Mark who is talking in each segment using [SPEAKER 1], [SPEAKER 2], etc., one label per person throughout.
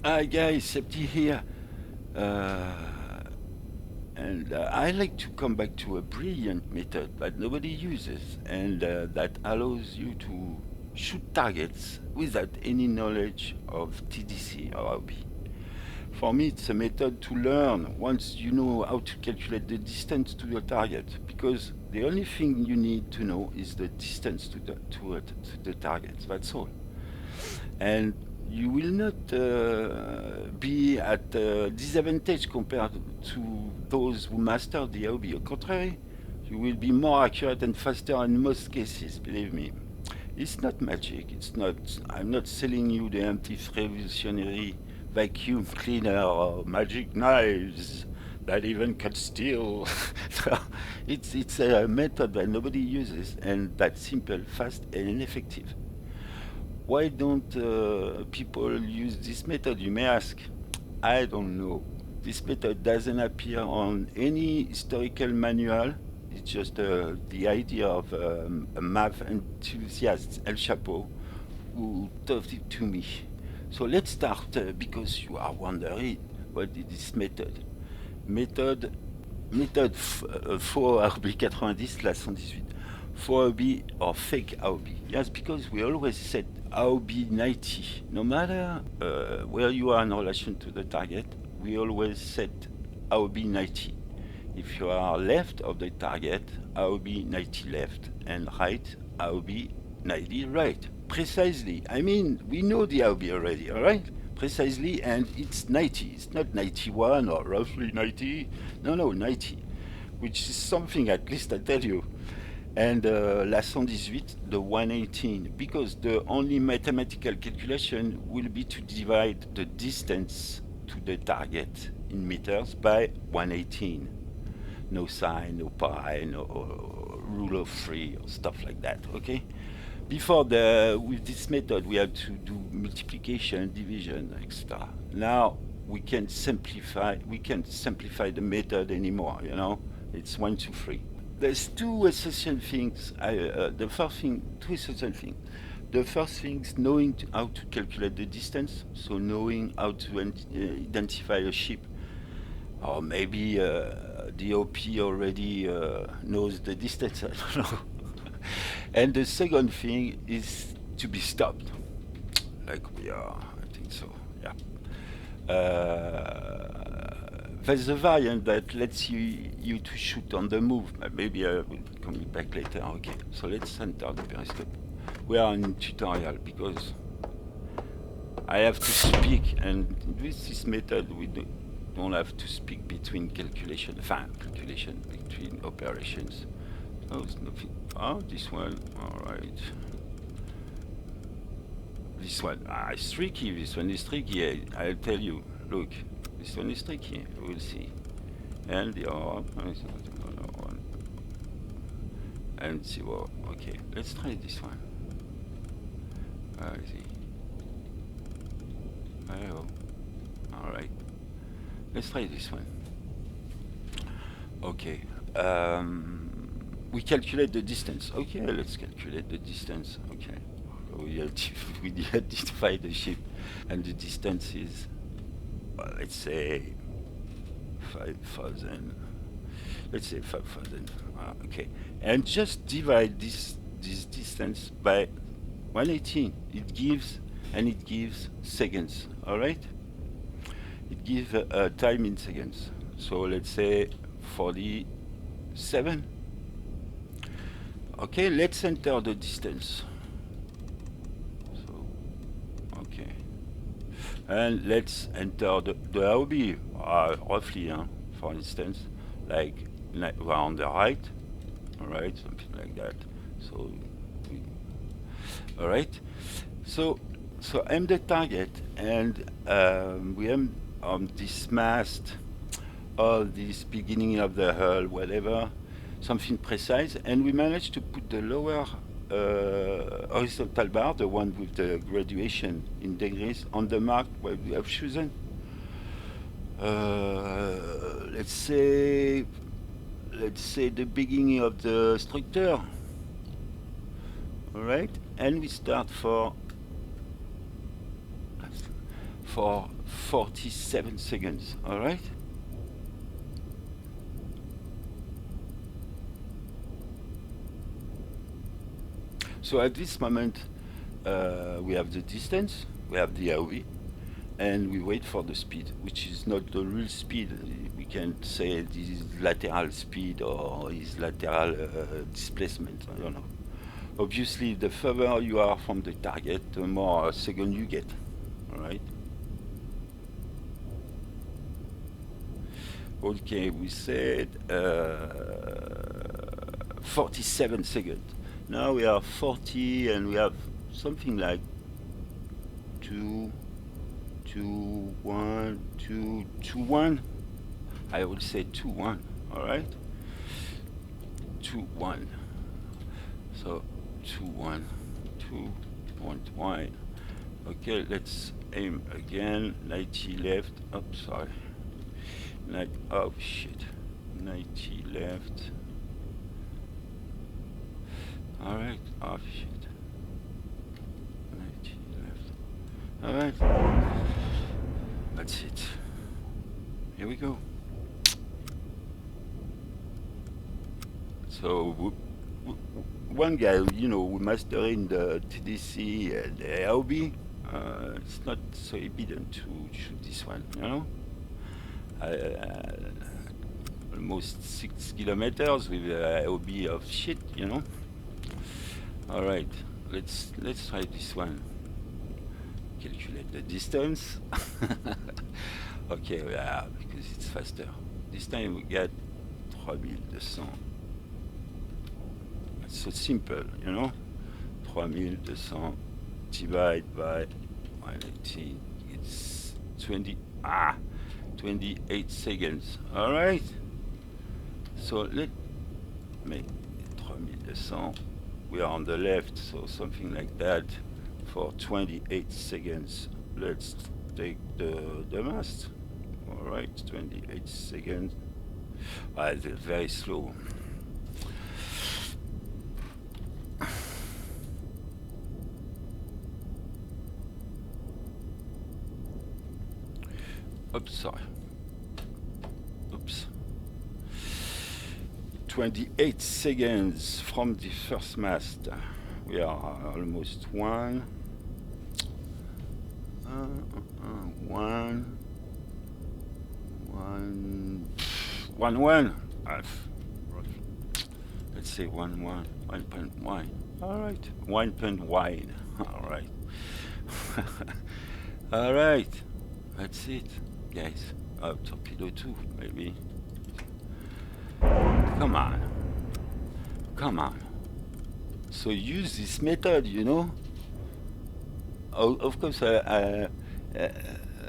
[SPEAKER 1] Hi guys, Septi here. Uh, I like to come back to a brilliant method that nobody uses and that allows you to shoot targets without any knowledge of TDC or OB. For me, it's a method to learn once you know how to calculate the distance to your target, because the only thing you need to know is the distance to the target. That's all. And you will not be at a disadvantage compared to those who master the hobby. Au contrary, you will be more accurate and faster in most cases, believe me. It's not magic. It's not. I'm not selling you the anti-revolutionary vacuum cleaner or magic knives that even cut steel. No, it's a method that nobody uses and that's simple, fast, and effective. Why don't people use this method, you may ask? I don't know. This method doesn't appear on any historical manual. It's just the idea of a math enthusiast, El Chapo, who taught it to me. So let's start because you are wondering what is this method. Méthode, faux AOB 90, la 118. Faux AOB or fake AOB. Yes, because we always set AOB 90. No matter where you are in relation to the target, we always set AOB 90. If you are left of the target, AOB 90 left, and right, AOB 90 right. Precisely. I mean, we know the AOB already, all right? Precisely, and it's 90. It's not 91 or roughly 90. No, no, 90, which is something, at least I tell you. And la 118, the 118, because the only mathematical calculation will be to divide the distance to the target in meters by 118. No sine, no pi, no rule of three or stuff like that, okay? Before with this method, we had to do multiplication, division, etc. Now we can't simplify the method anymore, you know? It's 1, 2, 3. There's two essential things. Two essential things. The first thing is knowing how to calculate the distance, so knowing how to identify a ship, or maybe the OP already knows the distance. I don't know. And the second thing is to be stopped, like we are. I think so. Yeah. There's a variant that lets you to shoot on the move. Maybe I will come back later. Okay. So let's enter the periscope. We are in tutorial because I have to speak, and with this method we don't have to speak between calculation between operations. Oh, it's nothing. Oh, this one. All right. This one. It's tricky. This one is tricky. I'll tell you. Look, this one is tricky. We'll see. And the other one. And see what. Okay, let's try this one. I see. Oh. All right. Let's try this one. Okay. We calculate the distance. Okay, let's calculate the distance. Okay. We identify the ship, and the distance is, well, let's say 5,000. Let's say 5,000. Okay, and just divide this distance by 118. It gives seconds. All right. It gives time in seconds. So let's say 47. Okay, let's enter the distance. So, okay. And let's enter the AOB, roughly, for instance, like on the right, all right, something like that. So, all right. So I'm the target, and we am on this mast, or this beginning of the hull, whatever, something precise, and we managed to put the lower horizontal bar, the one with the graduation in degrees, on the mark where we have chosen. Let's say the beginning of the structure. All right, and we start for 47 seconds. All right. So at this moment, we have the distance, we have the AOV, and we wait for the speed, which is not the real speed. We can say this is lateral speed or is lateral displacement. I don't know. Obviously, the further you are from the target, the more second you get. All right. Okay, we said 47 seconds. Now we are 40, and we have something like 2, 2, 1, 2, 2, 1. I would say 2, 1. All right. 2, 1. So 2, 1, 2.1. Okay, let's aim again. 90 left. Oh, sorry. Oh shit. 90 left. All right. Oh shit. 90 left. All right. That's it. Here we go. So one guy, we mastering the TDC and the AOB. It's not so evident to shoot this one, almost 6 kilometers with AOB of shit, All right, let's try this one. Calculate the distance. Okay, yeah, because it's faster. This time we get 3200. It's so simple, 3200 divided by 180. It's 28 seconds. All right. So let make 3200. We are on the left, so something like that for 28 seconds. Let's take the mast. All right, 28 seconds. It's very slow. Oops, sorry. Oops. 28 seconds from the first mast. We are almost one. One. Let's say 1.1. All right. 1.1. All right. All right. That's it, guys. Torpedo 2, maybe. Come on. So use this method, Of course,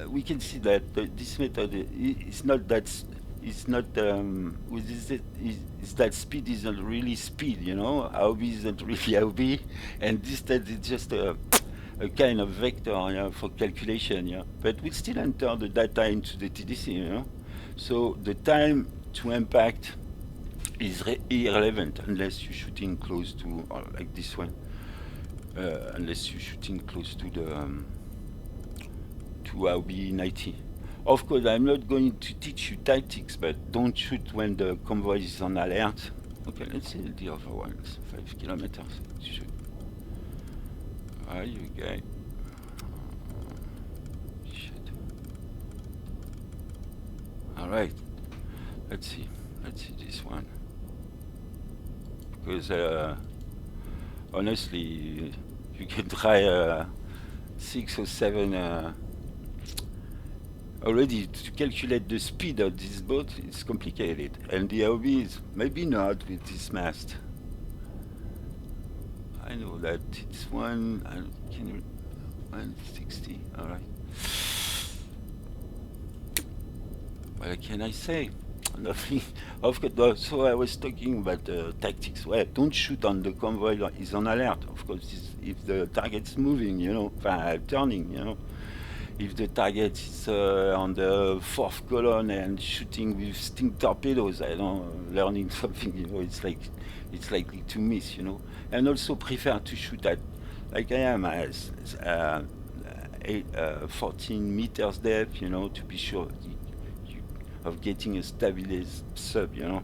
[SPEAKER 1] we can see that this method is not that. It's not with this. Is that speed isn't really speed, AOB isn't really AOB, and distance is just a kind of vector, for calculation, But we still enter the data into the TDC, So the time to impact is irrelevant unless you're shooting close to, or like this one, unless you're shooting close to the to AOB 90. Of course, I'm not going to teach you tactics, but don't shoot when the convoy is on alert. Okay, let's see the other ones. 5 kilometers. Shoot. Are you guy? Shit. All right. Let's see this one. Because honestly, you can try 6 or 7. Already to calculate the speed of this boat, it's complicated, and the AOB is maybe not with this mast. I know that it's 160. All right. What can I say? Nothing. Of course. So I was talking about tactics. Well, don't shoot on the convoy that is on alert. Of course, if the target's moving, turning, If the target is on the fourth column and shooting with sting torpedoes, learning something, it's likely to miss, And also prefer to shoot at, like I am, 14 meters depth, you know, to be sure of getting a stabilized sub, you know.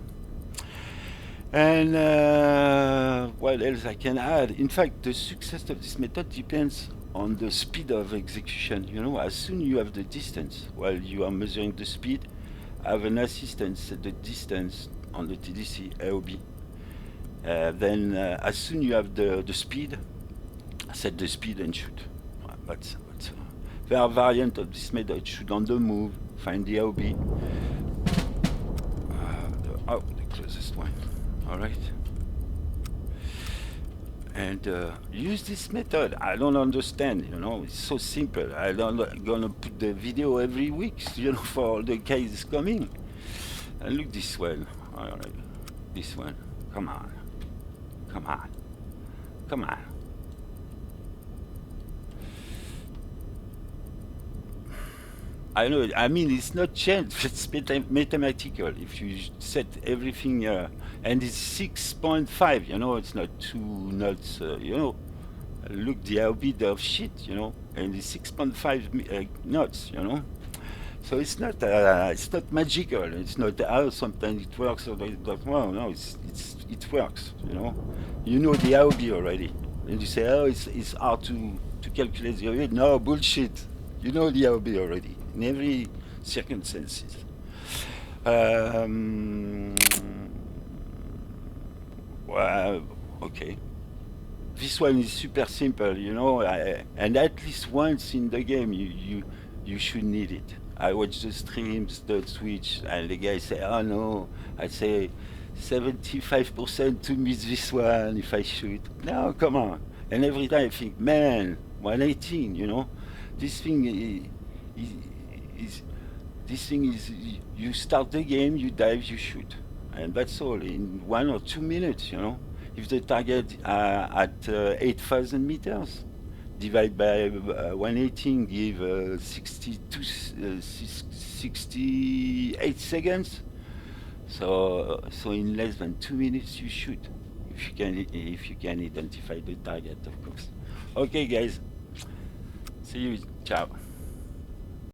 [SPEAKER 1] And what else I can add? In fact, the success of this method depends on the speed of execution. You know, as soon you have the distance, while you are measuring the speed, have an assistant set the distance on the TDC AOB. Then as soon you have the speed, set the speed and shoot. But there are variants of this method. Shoot on the move, find the AOB. The closest one. All right. And use this method. I don't understand, you know, it's so simple. I'm gonna put the video every week, you know, for all the cases coming. And look this one. All right. This one. Come on. Come on. Come on. I know, I mean, it's not changed, it's mathematical. If you set everything, and it's 6.5, you know, it's not 2 knots, you know. Look, the orbit of shit, you know, and it's 6.5 knots, you know. So it's not magical. It's not sometimes it works or it doesn't. Well, no, it works, you know. You know the AOB already, and you say, oh, it's hard to calculate the AOB. No, bullshit. You know the AOB already in every circumstances. Well, okay. This one is super simple, you know, and at least once in the game you should need it. I watch the streams, the Twitch, and the guys say, "Oh no," I say, 75% to miss this one if I shoot. No, come on. And every time I think, man, 118, you know, this thing is you start the game, you dive, you shoot, and that's all in 1 or 2 minutes, you know. If the target at 8,000 meters, divide by 118, give 68 seconds. So in less than 2 minutes you shoot, if you can identify the target, of course. Okay, guys. See you. Ciao.